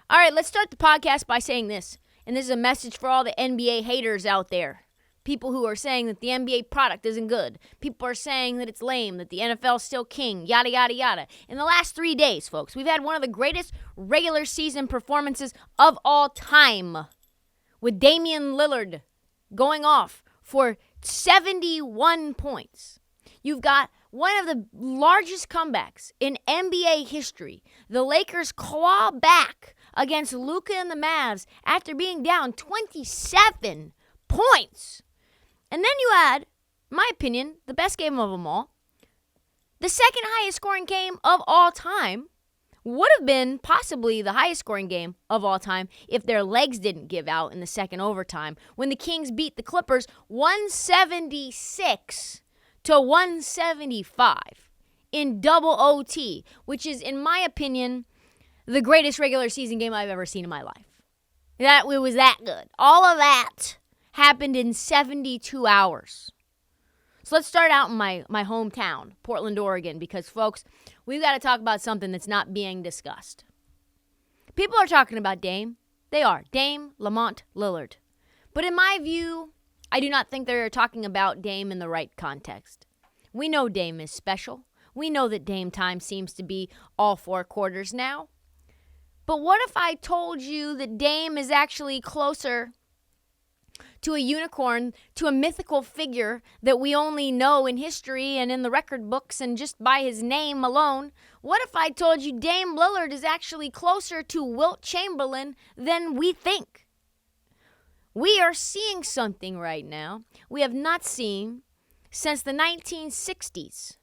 All right, let's start the podcast by saying this. And this is a message for all the NBA haters out there. People who are saying that the NBA product isn't good. People are saying that it's lame, that the NFL's still king, yada, yada, yada. In the last 3 days, folks, we've had one of the greatest regular season performances of all time, with Dame Lillard going off for 71 points. You've got one of the largest comebacks in NBA history. The Lakers claw back against Luka and the Mavs after being down 27 points. And then you had, in my opinion, the best game of them all. The second highest scoring game of all time would have been possibly the highest scoring game of all time if their legs didn't give out in the second overtime when the Kings beat the Clippers 176 to 175 in double OT, which is, in my opinion, the greatest regular season game I've ever seen in my life. It was that good. All of that happened in 72 hours. So let's start out in my hometown, Portland, Oregon, because, folks, we've got to talk about something that's not being discussed. People are talking about Dame. They are. Dame Lamont Lillard. But in my view, I do not think they're talking about Dame in the right context. We know Dame is special. We know that Dame time seems to be all 4 quarters now. But what if I told you that Dame is actually closer to a unicorn, to a mythical figure that we only know in history and in the record books and just by his name alone? What if I told you Dame Lillard is actually closer to Wilt Chamberlain than we think? We are seeing something right now we have not seen since the 1960s.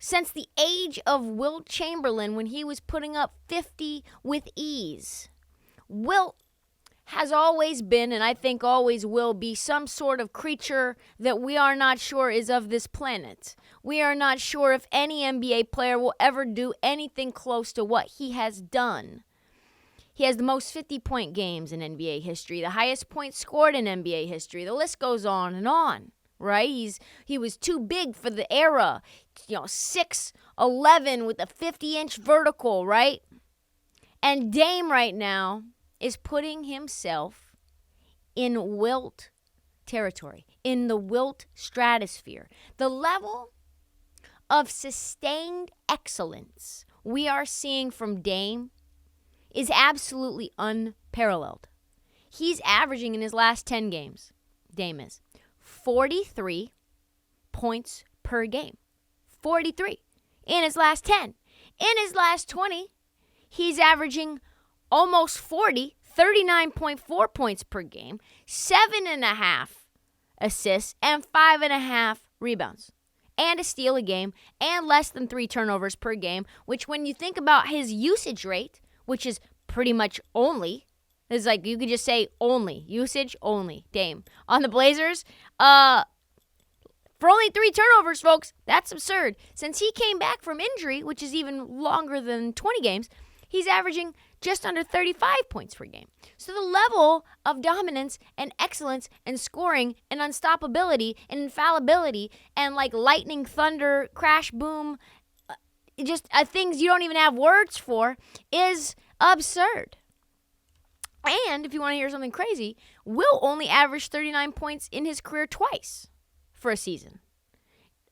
Since the age of Wilt Chamberlain, when he was putting up 50 with ease. Wilt has always been, and I think always will be, some sort of creature that we are not sure is of this planet. We are not sure if any NBA player will ever do anything close to what he has done. He has the most 50-point games in NBA history, the highest points scored in NBA history. The list goes on and on, right? He was too big for the era, 6'11" with a 50-inch vertical, right? And Dame right now is putting himself in Wilt territory, in the Wilt stratosphere. The level of sustained excellence we are seeing from Dame is absolutely unparalleled. He's averaging in his last 10 games, Dame is, 43 points per game. 43 in his last 10. In his last 20, he's averaging almost 40, 39.4 points per game, 7.5 assists, and 5.5 rebounds, and a steal a game, and less than 3 turnovers per game, which when you think about his usage rate, which is pretty much only, it's like you could just say only, usage only, Dame. On the Blazers, for only 3 turnovers, folks, that's absurd. Since he came back from injury, which is even longer than 20 games, he's averaging just under 35 points per game. So the level of dominance and excellence and scoring and unstoppability and infallibility and like lightning, thunder, crash, boom, just things you don't even have words for is absurd. And if you want to hear something crazy, Will only averaged 39 points in his career twice for a season.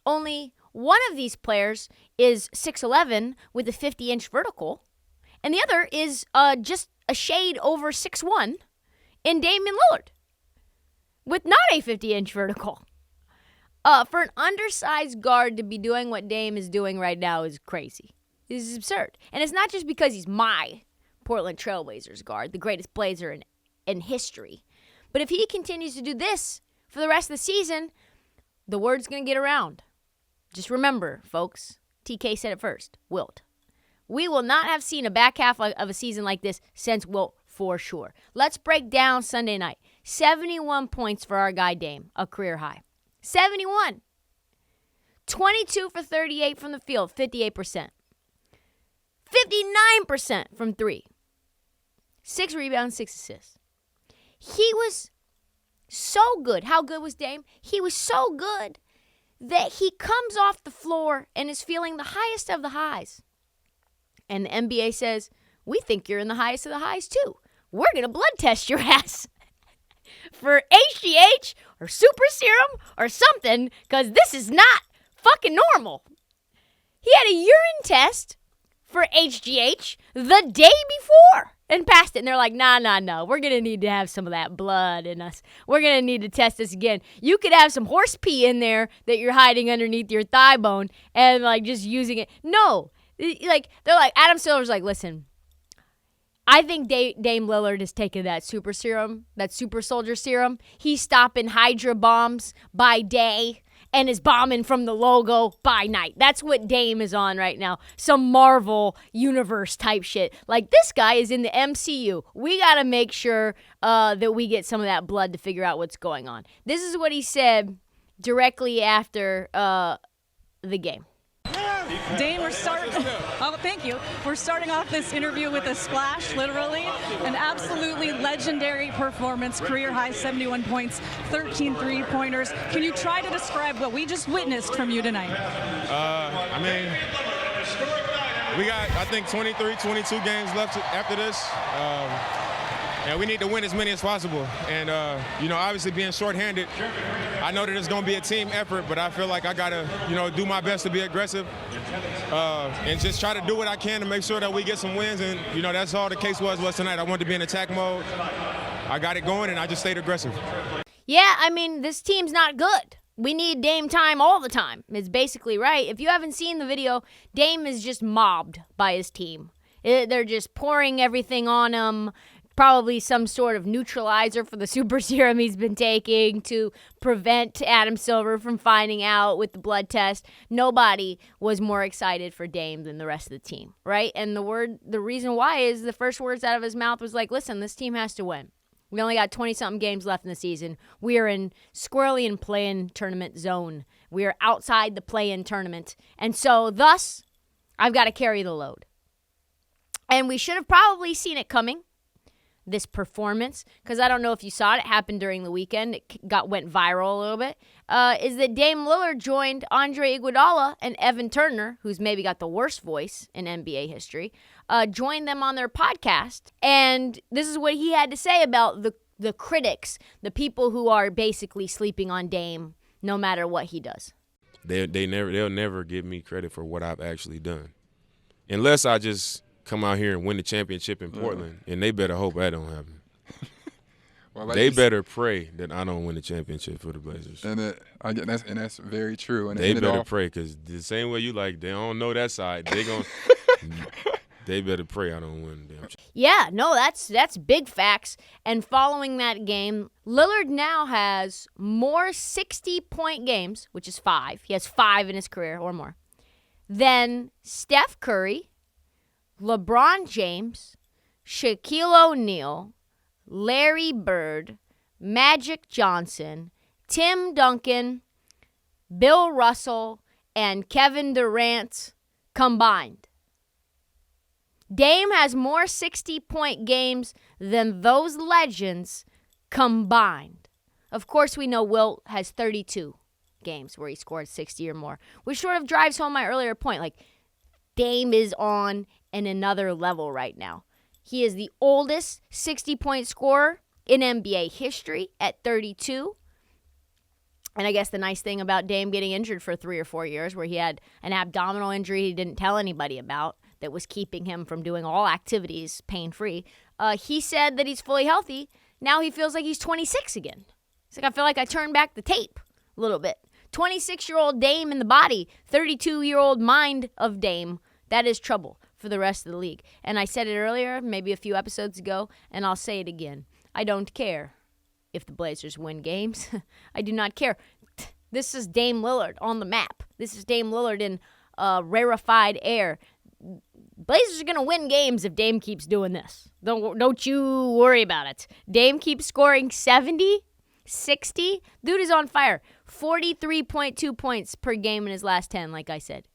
Only one of these players is 6'11" with a 50-inch vertical, and the other is just a shade over 6'1" in Dame Lillard with not a 50-inch vertical. For an undersized guard to be doing what Dame is doing right now is crazy. This is absurd. And it's not just because he's my Portland Trailblazers guard, the greatest Blazer in history. But if he continues to do this for the rest of the season, the word's going to get around. Just remember, folks, TK said it first, Wilt. We will not have seen a back half of a season like this since Wilt, for sure. Let's break down Sunday night. 71 points for our guy Dame, a career high. 71. 22 for 38 from the field, 58%. 59% from 3. 6 rebounds, 6 assists. He was so good. How good was Dame? He was so good that he comes off the floor and is feeling the highest of the highs. And the NBA says, we think you're in the highest of the highs too. We're going to blood test your ass for HGH or super serum or something, because this is not fucking normal. He had a urine test for HGH the day before and passed it. And they're like, no. We're going to need to have some of that blood in us. We're going to need to test this again. You could have some horse pee in there that you're hiding underneath your thigh bone and like just using it. No. Like, they're like, Adam Silver's like, listen, I think Dame Lillard is taking that super serum, that super soldier serum. He's stopping Hydra bombs by day and is bombing from the logo by night. That's what Dame is on right now. Some Marvel universe type shit. Like, this guy is in the MCU. We got to make sure that we get some of that blood to figure out what's going on. This is what he said directly after the game. Dame, thank you. We're starting off this interview with a splash, literally. An absolutely legendary performance, career high 71 points, 13 three-pointers. Can you try to describe what we just witnessed from you tonight? We got, I think, 23, 22 games left after this. And we need to win as many as possible. And, obviously being shorthanded, I know that it's going to be a team effort, but I feel like I got to, do my best to be aggressive and just try to do what I can to make sure that we get some wins. And, that's all the case was tonight. I wanted to be in attack mode. I got it going, and I just stayed aggressive. Yeah, this team's not good. We need Dame time all the time. It's basically right. If you haven't seen the video, Dame is just mobbed by his team. They're just pouring everything on him. Probably some sort of neutralizer for the super serum he's been taking to prevent Adam Silver from finding out with the blood test. Nobody was more excited for Dame than the rest of the team, right? And the reason why is the first words out of his mouth was like, listen, this team has to win. We only got 20-something games left in the season. We are squarely in play-in tournament zone. We are outside the play-in tournament. And so, thus, I've got to carry the load. And we should have probably seen it coming. This performance, because I don't know if you saw it, it happened during the weekend, it went viral a little bit, is that Dame Lillard joined Andre Iguodala and Evan Turner, who's maybe got the worst voice in NBA history, joined them on their podcast, and this is what he had to say about the critics, the people who are basically sleeping on Dame no matter what he does. They'll never give me credit for what I've actually done, unless I just come out here and win the championship in Portland, and they better hope that don't happen. They better pray that I don't win the championship for the Blazers. And that's very true. And they better pray, because the same way you they don't know that side. They better pray I don't win the damn championship. Yeah, no, that's big facts. And following that game, Lillard now has more 60-point games, which is 5. He has 5 in his career or more, than Steph Curry, LeBron James, Shaquille O'Neal, Larry Bird, Magic Johnson, Tim Duncan, Bill Russell, and Kevin Durant combined. Dame has more 60-point games than those legends combined. Of course, we know Wilt has 32 games where he scored 60 or more, which sort of drives home my earlier point. Dame is on another level right now. He is the oldest 60-point scorer in NBA history at 32. And I guess the nice thing about Dame getting injured for 3 or 4 years, where he had an abdominal injury he didn't tell anybody about that was keeping him from doing all activities pain-free, he said that he's fully healthy. Now he feels like he's 26 again. He's like, I feel like I turned back the tape a little bit. 26-year-old Dame in the body, 32-year-old mind of Dame. That is trouble for the rest of the league. And I said it earlier, maybe a few episodes ago, and I'll say it again. I don't care if the Blazers win games. I do not care. This is Dame Lillard on the map. This is Dame Lillard in rarefied air. Blazers are going to win games if Dame keeps doing this. Don't you worry about it. Dame keeps scoring 70, 60. Dude is on fire. 43.2 points per game in his last 10, like I said.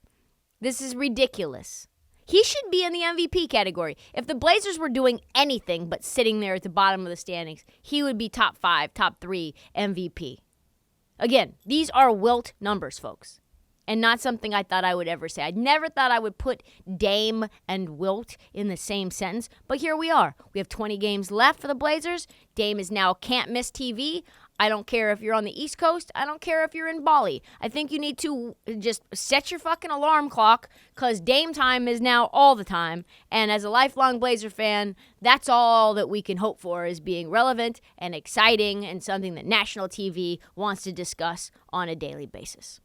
This is ridiculous. He should be in the MVP category. If the Blazers were doing anything but sitting there at the bottom of the standings, he would be top 5, top 3 MVP. Again, these are Wilt numbers, folks. and not something I thought I would ever say. I never thought I would put Dame and Wilt in the same sentence, but here we are. We have 20 games left for the Blazers. Dame is now can't miss TV. I don't care if you're on the East Coast. I don't care if you're in Bali. I think you need to just set your fucking alarm clock because Dame time is now all the time. And as a lifelong Blazer fan, that's all that we can hope for is being relevant and exciting and something that national TV wants to discuss on a daily basis.